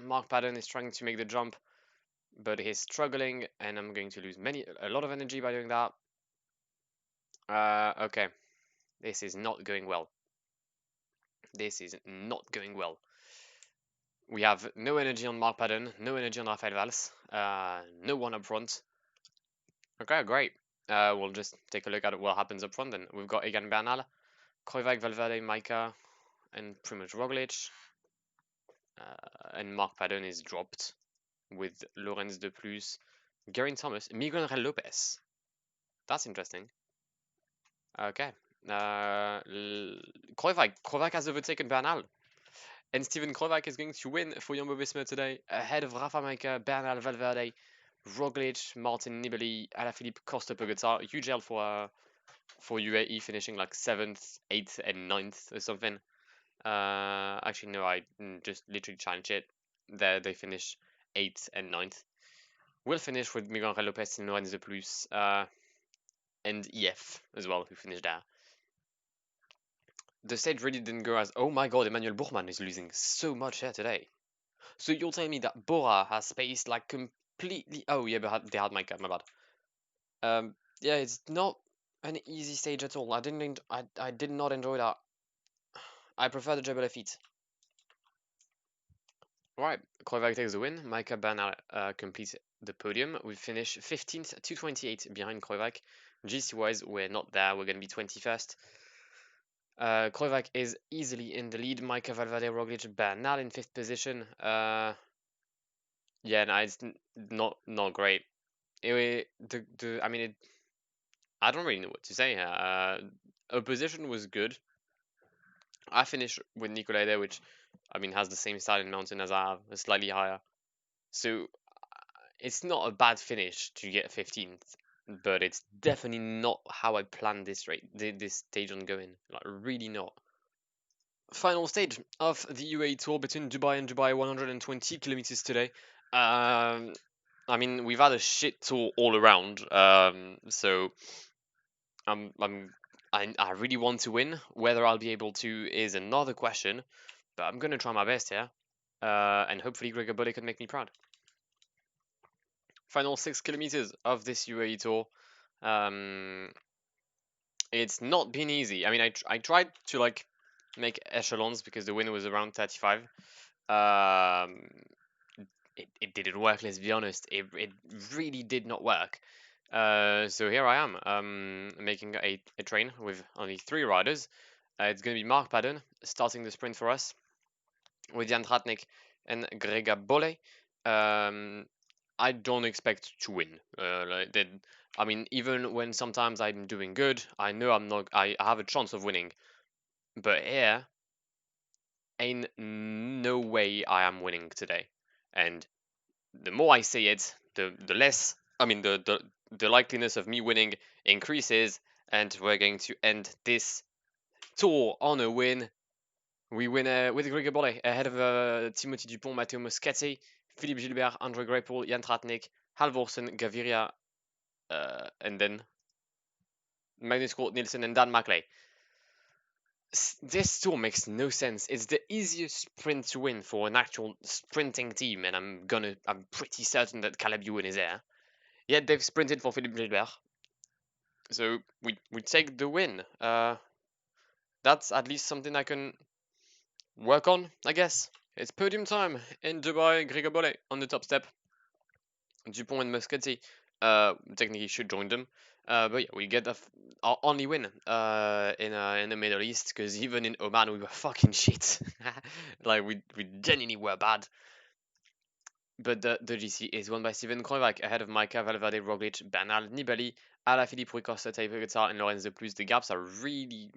Speaker 1: Mark Padden is trying to make the jump, but he's struggling, and I'm going to lose a lot of energy by doing that. Okay. This is not going well. This is not going well. We have no energy on Mark Padden, no energy on Rafael Valls, no one up front. Okay, great. We'll just take a look at what happens up front then. We've got Egan Bernal, Kreuwijk, Valverde, Maika, and pretty much Roglic. And Mark Padden is dropped with Lorenz de Plus, Geraint Thomas, Miguel Angel Lopez. That's interesting. Okay. Kreuwijk has overtaken Bernal. And Steven Kreuwijk is going to win for Jumbo-Visma today, ahead of Rafa Maika, Bernal, Valverde, Roglic, Martin Nibali, Alaphilippe, Costa Pogacar. Huge help for UAE, finishing like 7th, 8th, and 9th or something. Actually, no, I just literally changed it. There they finish 8th and 9th. We'll finish with Miguel Angel Lopez and Lorenz de Plus, and EF as well, who finished there. The stage really didn't go as, oh my god, Emmanuel Buchmann is losing so much here today. So you're telling me that Bora has spaced like completely, oh yeah, but they had my cut, my bad. Yeah, it's not an easy stage at all. I did not enjoy that. I prefer the Jebel Lafitte. Right, Kreuwijk takes the win. Maika Bernal completes the podium. We finish 15th, 228 behind Kreuwijk. GC-wise, we're not there. We're going to be 21st. Kreuwijk is easily in the lead. Maika, Valverde, Roglic, Bernal in 5th position. Yeah, no, it's not great. Anyway, I don't really know what to say here. Our position was good. I finished with Nicolai there, which I mean has the same style in mountain as I have, slightly higher. So it's not a bad finish to get 15th, but it's definitely not how I planned this stage on going. Like really not. Final stage of the UAE Tour between Dubai and Dubai, 120 kilometers today. I mean, we've had a shit tour all around, so I really want to win. Whether I'll be able to is another question, but I'm gonna try my best here, and hopefully Gregor Bully can make me proud. Final 6 kilometers of this UAE tour. It's not been easy. I mean, I tried to like make echelons because the win was around 35. Um, it didn't work. Let's be honest. It really did not work. So here I am, making a train with only 3 riders. It's going to be Mark Padden starting the sprint for us with Jan Tratnik and Grega Bolle. I don't expect to win. I mean, even when sometimes I'm doing good, I know I'm not. I have a chance of winning, but here ain't no way I am winning today. And the more I say it, the less. I mean, the likeliness of me winning increases, and we're going to end this tour on a win. We win with Greg Bolle ahead of Timothy Dupont, Matteo Moschetti, Philippe Gilbert, Andre Greipel, Jan Tratnik, Halvorsen, Gaviria, and then Magnus Cort Nielsen and Dan Maclay. This tour makes no sense. It's the easiest sprint to win for an actual sprinting team, and I'm pretty certain that Caleb Ewan is there. Yet they've sprinted for Philippe Gilbert, so we take the win. That's at least something I can work on, I guess. It's podium time in Dubai. Gregor Bolle on the top step. Dupont and Moschetti technically should join them. But yeah, we get our only win in the Middle East, because even in Oman we were fucking shit. Like we genuinely were bad. But the GC is won by Steven Krojvac ahead of Majka, Valverde, Roglic, Bernal, Nibali, Alaphilippe, Rui Costa, Tadej Pogacar, and Lorenzo Plus. The gaps are really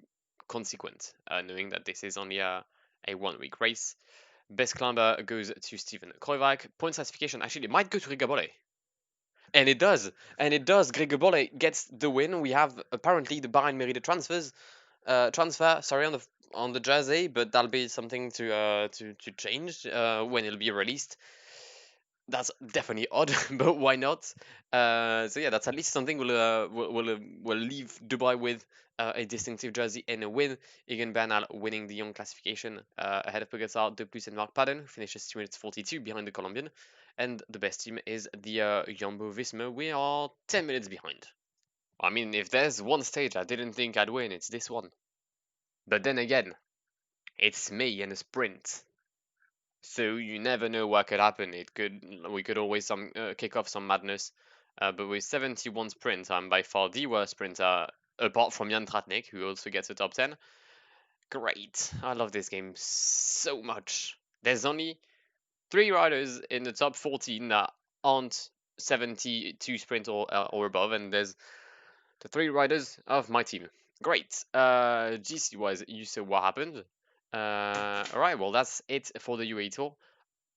Speaker 1: consequent, knowing that this is only a 1-week race. Best climber goes to Steven Krojvac. Points classification, actually, it might go to Rigabole. And it does. And it does. Gregor Bolle gets the win. We have apparently the Bahrain McLaren transfer, sorry, on the jersey, but that'll be something to change when it'll be released. That's definitely odd, but why not? So yeah, that's at least something we'll leave Dubai with a distinctive jersey and a win. Egan Bernal winning the young classification ahead of Pogacar, De Plus, and Mark Padden, who finishes 2 minutes 42 behind the Colombian. And the best team is the Jumbo Visma. We are 10 minutes behind. I mean, if there's one stage I didn't think I'd win, it's this one. But then again, it's me and a sprint. So you never know what could happen. We could always kick off some madness. But with 71 sprints, I'm by far the worst sprinter, apart from Jan Tratnik, who also gets a top 10. Great. I love this game so much. There's only 3 riders in the top 14 that aren't 72 sprint or above, and there's the 3 riders of my team. Great. GC wise, you saw what happened. Alright, well, that's it for the UAE Tour.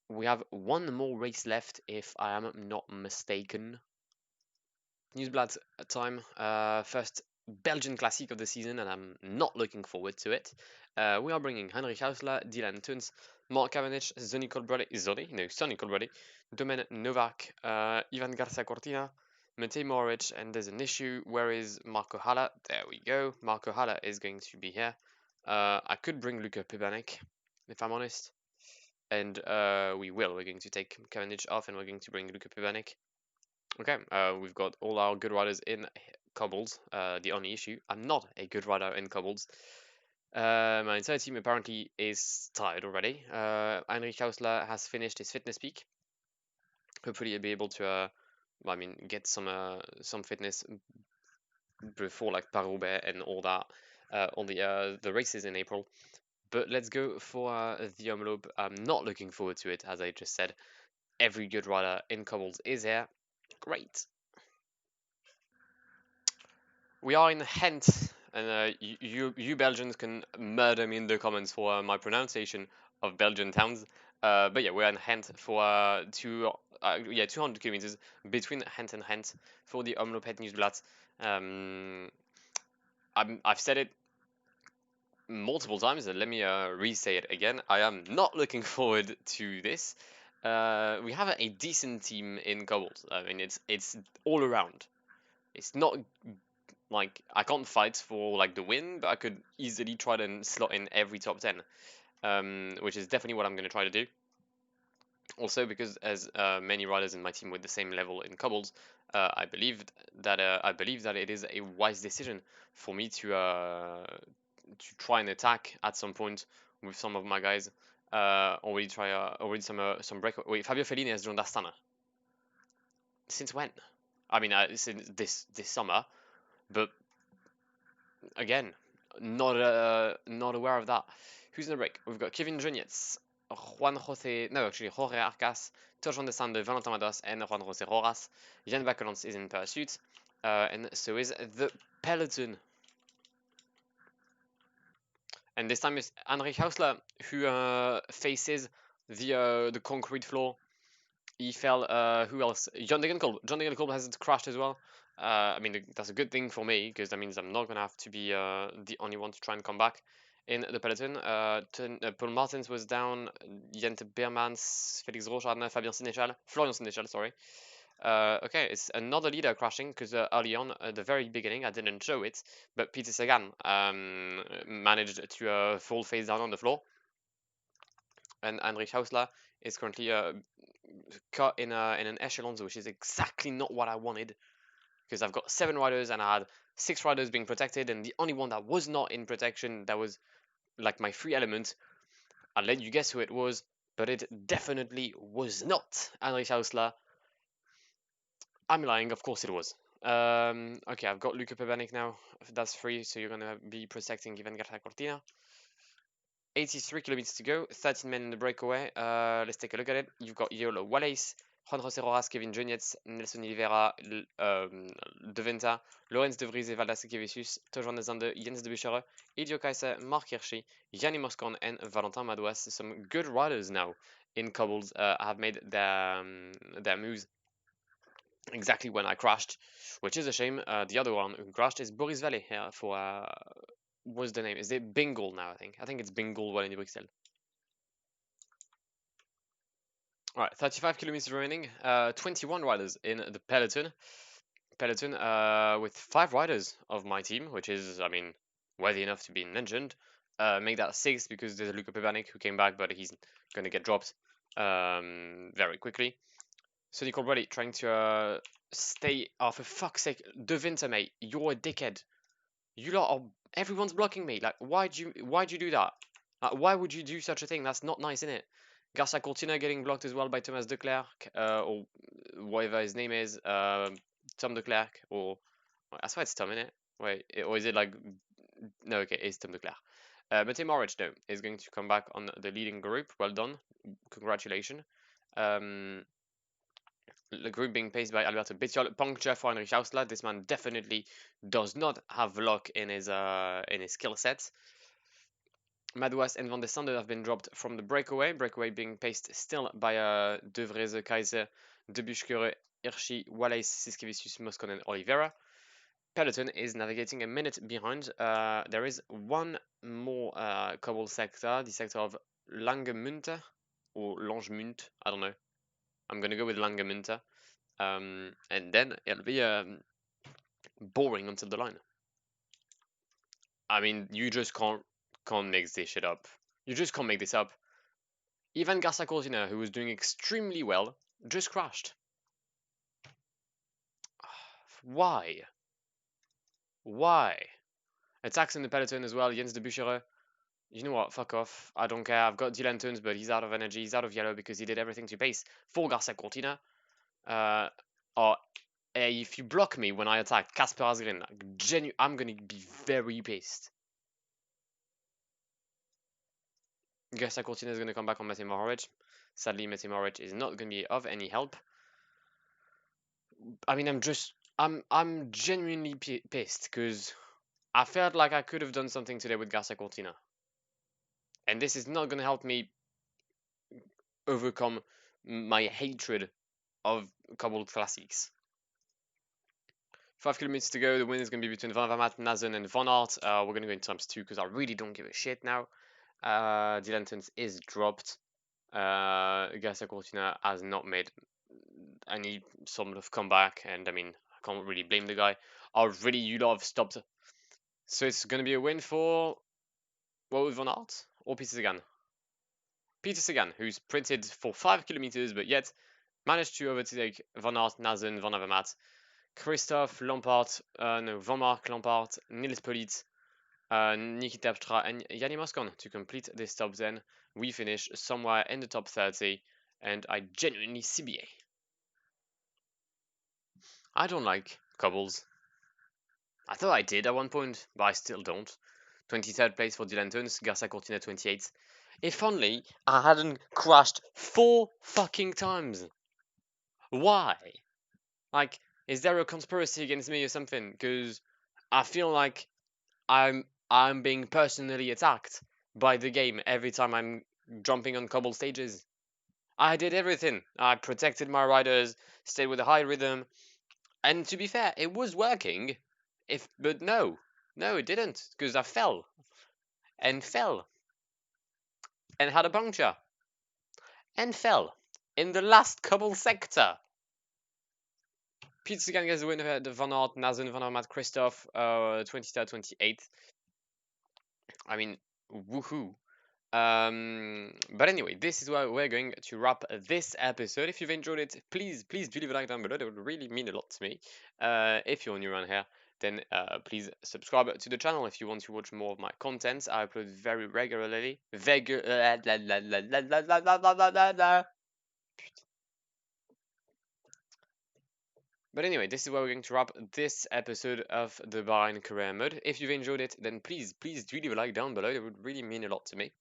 Speaker 1: We have one more race left, if I am not mistaken. Nieuwsblad time. First Belgian Classic of the season, and I'm not looking forward to it. We are bringing Heinrich Hausler, Dylan Tuns, Mark Cavendish, Sonny Colbrelli, Domen Novak, Ivan Garcia Cortina, Matej Moric, and there's an issue. Where is Marco Haller? There we go. Marco Haller is going to be here. I could bring Luka Pibanek, if I'm honest. And we're going to take Cavendish off, and we're going to bring Luka Pibanek. Okay, we've got all our good riders in cobbles. The only issue, I'm not a good rider in cobbles. My entire team apparently is tired already. Heinrich Hausler has finished his fitness peak. Hopefully he'll be able to, get some fitness before like Paris-Roubaix and all that, all the races in April. But let's go for the Omloop. I'm not looking forward to it, as I just said. Every good rider in cobbles is here. Great. We are in Hent, and you Belgians can murder me in the comments for my pronunciation of Belgian towns. But yeah, we're in Hent for 200 kilometers between Hent and Hent for the Omloop Het Nieuwsblad. I've said it multiple times, and let me re-say it again. I am not looking forward to this. we have a decent team in cobbles. I mean, it's all around. It's not like I can't fight for like the win, but I could easily try to slot in every top 10, which is definitely what I'm going to try to do. Also, because as many riders in my team with the same level in cobbles, I believe that it is a wise decision for me to try and attack at some point with some of my guys. Already some break. Wait, Fabio Fellini has joined Astana. Since when? I mean, since this summer, but again, not aware of that. Who's in the break? We've got Kevin Junietz, Jorge Arcas, Tojon de Sande, Valentin Mados, and Juan José Rojas. Jan Bakelans is in pursuit, and so is the peloton. And this time it's Heinrich Hausler who faces the concrete floor. He fell. Who else? John Degenkolb. John Degenkolb hasn't crashed as well. I mean, that's a good thing for me because that means I'm not gonna have to be the only one to try and come back in the peloton. Paul Martins was down. Jente Beermans, Felix Rochardner, Florian Sénéchal, sorry. Okay, it's another leader crashing because early on at the very beginning I didn't show it, but Peter Sagan managed to fall face down on the floor, and Heinrich Hausler is currently caught in an echelon, which is exactly not what I wanted, because I've got 7 riders and I had 6 riders being protected, and the only one that was not in protection, that was like my free element. I'll let you guess who it was, but it definitely was not Heinrich Hausler. I'm lying, of course it was. Okay, I've got Luca Pebanik now. That's free, so you're gonna be protecting Ivan Garcia Cortina. 83 kilometers to go, 13 men in the breakaway. Let's take a look at it. You've got Yolo Wallace, Juan José Rojas, Kevin Junietz, Nelson Oliveira, De Venta, Lorenz de Vries, Valdas Kevicius, Tojan Zande, Jens de Bucherer, Idio Kaiser, Mark Hirschi, Yanni Moscon, and Valentin Madouas. Some good riders now in cobbles have made their moves exactly when I crashed, which is a shame. The other one who crashed is Boris Valle here for what's the name? Is it Bingle now? I think it's Bingle Wallonie Bruxelles. All right, 35 kilometers remaining. 21 riders in the peloton. With 5 riders of my team, which is, I mean, worthy enough to be mentioned. Make that 6 because there's Luca Pebanik who came back, but he's going to get dropped very quickly. So Nicole Brady trying to stay. Oh, for fuck's sake, De Vinter, mate, you're a dickhead. You lot are. Everyone's blocking me. Like, why'd you do that? Why would you do such a thing? That's not nice, innit? Garcia Cortina getting blocked as well by Thomas Declercq, or whatever his name is, Tom Declercq, or I swear it's Tom, innit? Wait, or is it like no? Okay, it's Tom Declercq. Matej Moric though is going to come back on the leading group. Well done, congratulations. The group being paced by Alberto Bettiol, puncture for Heinrich Hausler. This man definitely does not have luck in his skill set. Madouas and Van de Sande have been dropped from the breakaway. Breakaway being paced still by De Vries, Kaiser, De Bucherer, Hirschi, Wallace, Siskevicius, Moscon, and Oliveira. Peloton is navigating a minute behind. There is one more cobble sector, the sector of Langemünte or Langemünte, I don't know. I'm gonna go with Langemünte, and then it'll be boring until the line. I mean, you just can't make this shit up. You just can't make this up. Ivan Garcia Cortina, who was doing extremely well, just crashed. Why? Why? Attacks in the peloton as well. Jens de Bucherer. You know what? Fuck off. I don't care. I've got Dylan Tunes, but he's out of energy. He's out of yellow because he did everything to pace for Garcia Cortina. If you block me when I attack Kasper Asgreen, I'm gonna be very pissed. Garcia Cortina is gonna come back on Matej Mohoric. Sadly, Matej Mohoric is not gonna be of any help. I mean, I'm genuinely pissed because I felt like I could have done something today with Garcia Cortina. And this is not going to help me overcome my hatred of cobbled classics. 5 kilometers to go. The win is going to be between Van Aert, Nazen, and Van Aert. We're going to go in times 2 because I really don't give a shit now. Dylan Tuns is dropped. Garcia Cortina has not made any sort of comeback, and I mean, I can't really blame the guy. Already, you lot have stopped. So it's going to be a win for Wout van Aert or Peter Sagan? Peter Sagan, who's sprinted for 5 kilometers, but yet managed to overtake Van Aert, Nazen, Van Avermaet, Christophe, Lampard, Van Mark, Lampard, Nils Politt, Nikita Ptra, and Yanni Moscon to complete this top 10. We finish somewhere in the top 30, and I genuinely CBA. I don't like cobbles. I thought I did at one point, but I still don't. 23rd place for Dylan Teuns, Garcia Cortina 28th. If only I hadn't crashed 4 fucking times. Why? Like, is there a conspiracy against me or something? Because I feel like I'm being personally attacked by the game every time I'm jumping on cobble stages. I did everything. I protected my riders, stayed with a high rhythm, and to be fair, it was working. But no, it didn't, because I fell and had a puncture and fell in the last cobble sector. Peter Sagan gets the win over Van Aert, Nazen, Van Avermaet, Christophe, 23rd, 28th. I mean, woohoo. But anyway, this is where we're going to wrap this episode. If you've enjoyed it, please do leave a like down below. That would really mean a lot to me. If you're new around here, then please subscribe to the channel if you want to watch more of my content. I upload very regularly. But anyway, this is where we're going to wrap this episode of the Bahrain career mode. If you've enjoyed it, then please do leave a like down below. That would really mean a lot to me.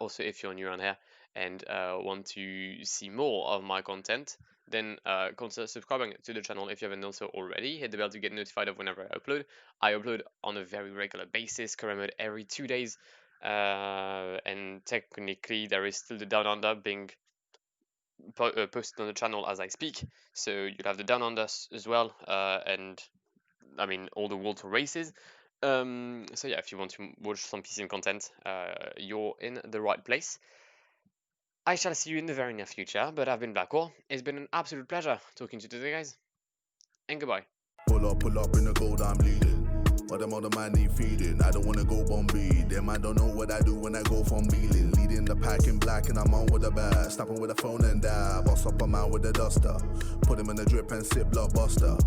Speaker 1: Also, if you're new around here and want to see more of my content, then consider subscribing to the channel if you haven't done so already. Hit the bell to get notified of whenever I upload. I upload on a very regular basis, career mode every 2 days. And technically, there is still the Down Under being posted on the channel as I speak. So you'll have the Down Under as well. And I mean, all the World Tour races. So yeah, if you want to watch some PCM content, you're in the right place. I shall see you in the very near future, but I've been Blackwar. It's been an absolute pleasure talking to you today, guys, and goodbye.
Speaker 2: Pull up in the gold, I'm leading. But them other man need feeding. I don't wanna go Bombay. Them I don't know what I do when I go from Beeling. Leading the pack in black and I'm on with a bag. Snapping with a phone and dab. Boss up, I'm out with a duster. Put him in the drip and sip blockbuster.